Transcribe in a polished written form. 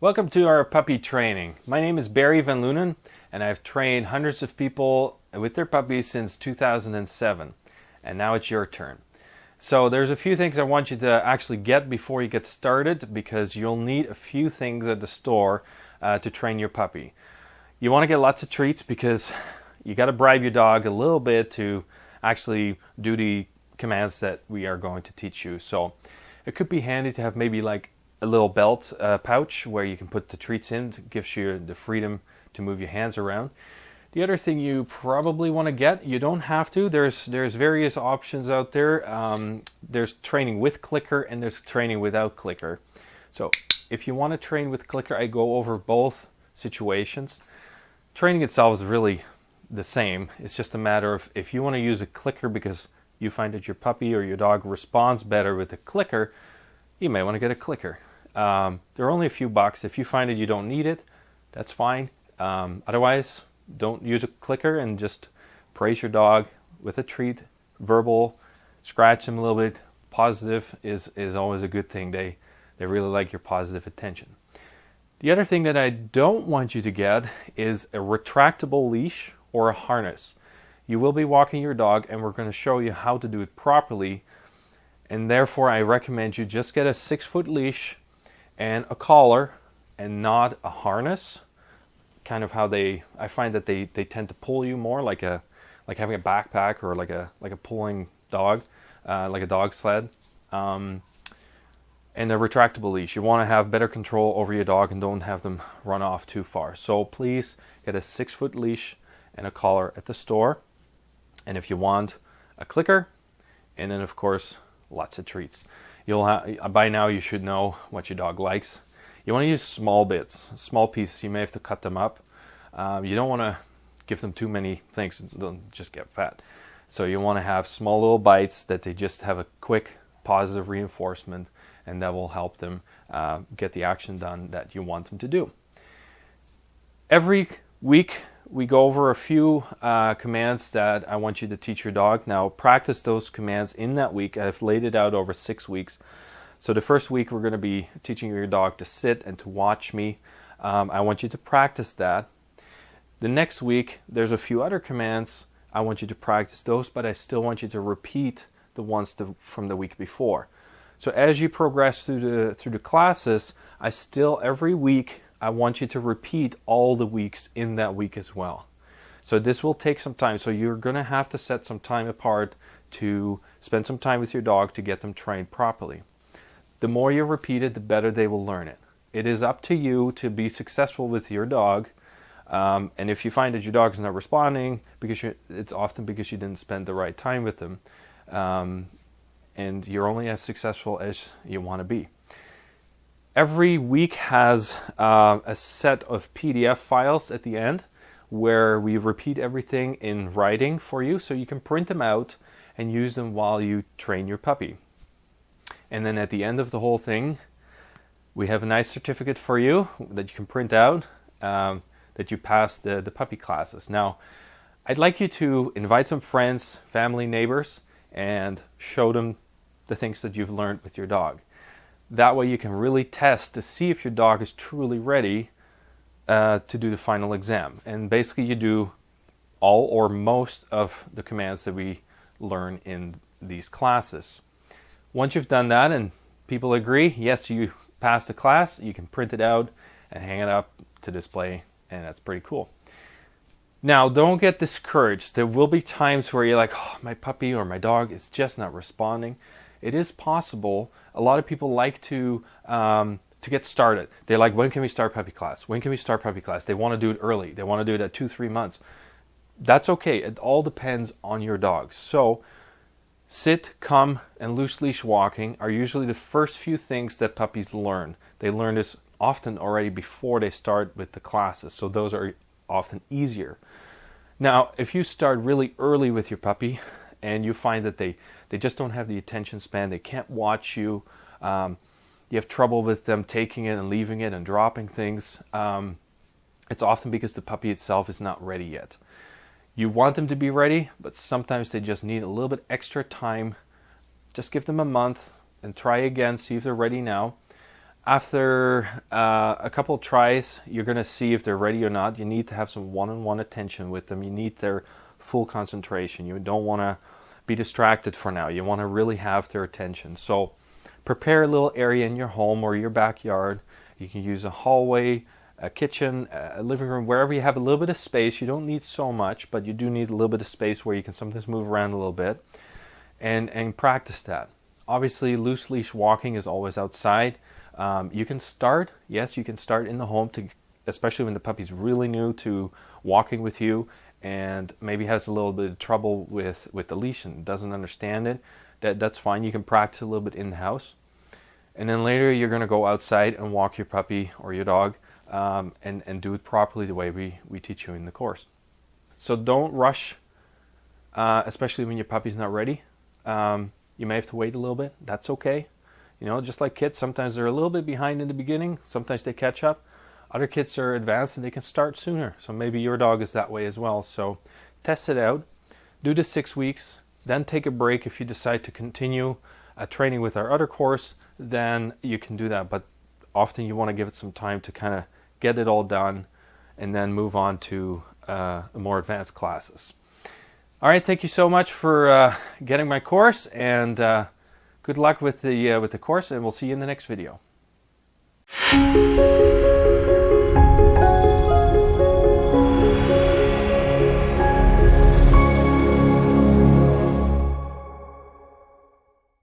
Welcome to our puppy training. My name is Barry Van Lunen, and I've trained hundreds of people with their puppies since 2007. And now it's your turn. So there's a few things I want you to actually get before you get started, because you'll need a few things at the store to train your puppy. You want to get lots of treats because you got to bribe your dog a little bit to actually do the commands that we are going to teach you. So it could be handy to have maybe like a little belt pouch where you can put the treats in. It gives you the freedom to move your hands around. The other thing you probably want to get, you don't have to, there's various options out there. There's training with clicker and there's training without clicker. So if you want to train with clicker, I go over both situations. Training itself is really the same. It's just a matter of if you want to use a clicker because you find that your puppy or your dog responds better with a clicker, you may want to get a clicker. There are only a few bucks. If you find that you don't need it, that's fine. Otherwise, don't use a clicker and just praise your dog with a treat. Verbal, scratch them a little bit. Positive is always a good thing. They really like your positive attention. The other thing that I don't want you to get is a retractable leash or a harness. You will be walking your dog, and we're going to show you how to do it properly. And therefore, I recommend you just get a 6-foot leash and a collar, and not a harness. Kind of how I find that they tend to pull you more, like having a backpack or like a pulling dog, like a dog sled. And a retractable leash. You want to have better control over your dog and don't have them run off too far. So please get a 6-foot leash and a collar at the store. And if you want a clicker, and then of course lots of treats. By now you should know what your dog likes. You want to use small bits, small pieces. You may have to cut them up. You don't want to give them too many things; they'll just get fat. So you want to have small little bites that they just have a quick positive reinforcement, and that will help them get the action done that you want them to do. Every week we go over a few commands that I want you to teach your dog. Now practice those commands in that week. I've laid it out over 6 weeks. So the first week we're going to be teaching your dog to sit and to watch me. I want you to practice that. The next week there's a few other commands. I want you to practice those, but I still want you to repeat the ones from the week before. So as you progress through the classes, every week I want you to repeat all the weeks in that week as well. So this will take some time. So you're going to have to set some time apart to spend some time with your dog to get them trained properly. The more you repeat it, the better they will learn it. It is up to you to be successful with your dog. And if you find that your dog is not responding, it's often because you didn't spend the right time with them. And you're only as successful as you want to be. Every week has a set of PDF files at the end where we repeat everything in writing for you, so you can print them out and use them while you train your puppy. And then at the end of the whole thing, we have a nice certificate for you that you can print out that you passed the puppy classes. Now, I'd like you to invite some friends, family, neighbors, and show them the things that you've learned with your dog. That way you can really test to see if your dog is truly ready to do the final exam. And basically you do all or most of the commands that we learn in these classes. Once you've done that and people agree, yes, you passed the class, you can print it out and hang it up to display, and that's pretty cool. Now, don't get discouraged. There will be times where you're like, oh, my puppy or my dog is just not responding. It is possible. A lot of people like to get started. They're like, when can we start puppy class? When can we start puppy class? They want to do it early. They want to do it at 2-3 months. That's okay. It all depends on your dog. So sit, come, and loose leash walking are usually the first few things that puppies learn. They learn this often already before they start with the classes. So those are often easier. Now, if you start really early with your puppy and you find that they just don't have the attention span, they can't watch you, you have trouble with them taking it and leaving it and dropping things, it's often because the puppy itself is not ready yet. You want them to be ready, but sometimes they just need a little bit extra time. Just give them a month and try again, see if they're ready now. After a couple of tries, you're going to see if they're ready or not. You need to have some one-on-one attention with them. You need their full concentration. You don't want to be distracted for now. You want to really have their attention. So prepare a little area in your home or your backyard. You can use a hallway, a kitchen, a living room, wherever you have a little bit of space. You don't need so much, but you do need a little bit of space where you can sometimes move around a little bit and practice that. Obviously, loose leash walking is always outside. You can start in the home, especially when the puppy's really new to walking with you and maybe has a little bit of trouble with the leash and doesn't understand it. That's fine. You can practice a little bit in the house. And then later you're going to go outside and walk your puppy or your dog and do it properly the way we teach you in the course. So don't rush, especially when your puppy's not ready. You may have to wait a little bit. That's okay. You know, just like kids, sometimes they're a little bit behind in the beginning. Sometimes they catch up. Other kids are advanced and they can start sooner. So maybe your dog is that way as well. So test it out. Do the 6 weeks. Then take a break. If you decide to continue training with our other course, then you can do that. But often you want to give it some time to kind of get it all done and then move on to more advanced classes. All right, thank you so much for getting my course, and good luck with the course, and we'll see you in the next video.